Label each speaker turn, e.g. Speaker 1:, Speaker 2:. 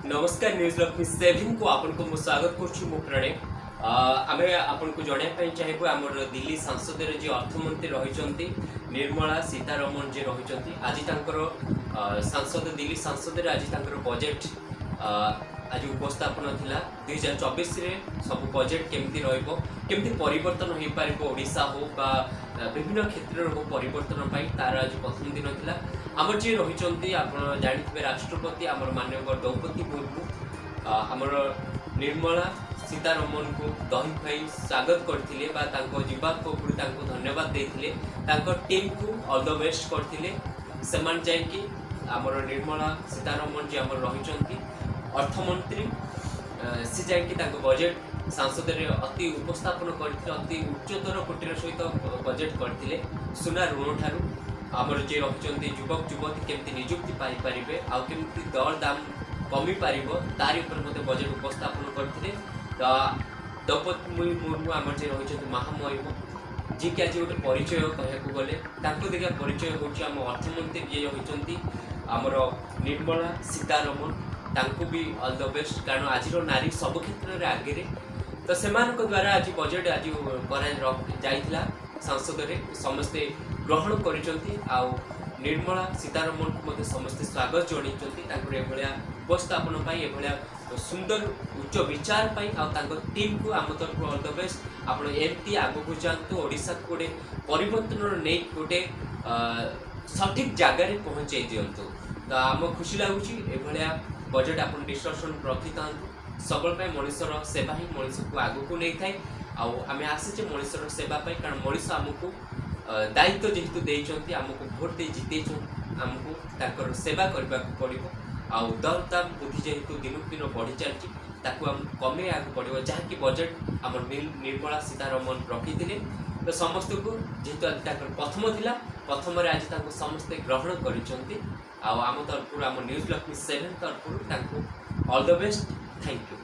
Speaker 1: नमस्कार न्यूज लक्ष्मी 7 को आपन को स्वागत करछु मो प्रणय आमे आपन को जणिया पई चाहेबो हमर दिल्ली सांसद रे जे अर्थमंत्री रहिचंती निर्मला सीतारमण जे रहिचंती आज तांकर सांसद दिल्ली सांसद रे आज तांकर बजट आज उपस्थापन थिला 2024 रे सब बजट केमती रहइबो केमती परिवर्तन होई पारिबो ओडिसा हो बा विभिन्न क्षेत्र रो परिवर्तन पई तार आज प्रथम दिन थिला हमर जे रहिचंती आपण जानिथिबे राष्ट्रपति हमर माननीय द्रौपदी मुर्मू हमर निर्मला सीतारमण को दही खाई स्वागत करथिले बा तांको जीवा को तांको धन्यवाद देथिले तांको टीम को ऑल द बेस्ट करथिले समान जाय कि हमर निर्मला सीतारमण जे हमर रहिचंती अर्थमंत्री से जाय कि तांको बजट सांसद रे अति उपस्थापन करथिले अति उच्चतर कोटिर सहित बजट करथिले सुना ऋण ठारू हमर जे रहिचंती युवक युवती केमती नियुक्ति पाई परिबे आ केमती दर दाम कमी पारिबो तारि ऊपर मते बजट उपस्थापन करथिले द्रौपदी मुर्मू हमर जे रहिचंती महामहिम जे कि आज गोटे परिचय कहया को गले तांको देखा परिचय होची हम अर्थमंत्री जे रहिचंती हमर निर्मला सीतारमण तांको भी ऑल द बेस्ट कारण आज नारी सब क्षेत्र रे आगे रे तो सेमान को द्वारा आज बजट आज करा जाइथिला सांसद रे समस्ते ग्रहण करिसंती आ निर्मला सीतारमण को मते समस्त स्वागत जणैचंती तांको ए भलिया उपस्थापन पई ए भलिया सुंदर उच्च विचार पई आ तांको टीम को आम तरफ ऑल द बेस्ट आपण एमती आगो को जानतो ओडिसा को गोटे परिवर्तन नै गोटे सठिक जगह रे पहुंचे दियंतो तो आम खुशी लागुची ए भलिया बजट आपण डिस्कशन रखिता सबल पई मनुष्यर सेवा ही मनुष्य को आगो को नै थाई आ आमे आसे जे मनुष्यर सेवा पई कारण मनुष्य हमको दायित्व जेहेतु देइचंती हमको भोट दे जितेइचंती हमको ताकर सेवा करबा पड़िबो आ दर दाम बुद्धि जेहेतु दिनक दिन बढ़ी चलची ताकू हम कमे आगु पड़िबो जहा कि बजट हमर निर्मला सीतारमण रखिथिले तो समस्त को जेहेतु आज ताकर प्रथम थिला प्रथम रे आज ताको समस्त ग्रहण करिचंती आ आम तरफ आम न्यूज लक्ष्मी 7 तरफ ताको all the best thank you.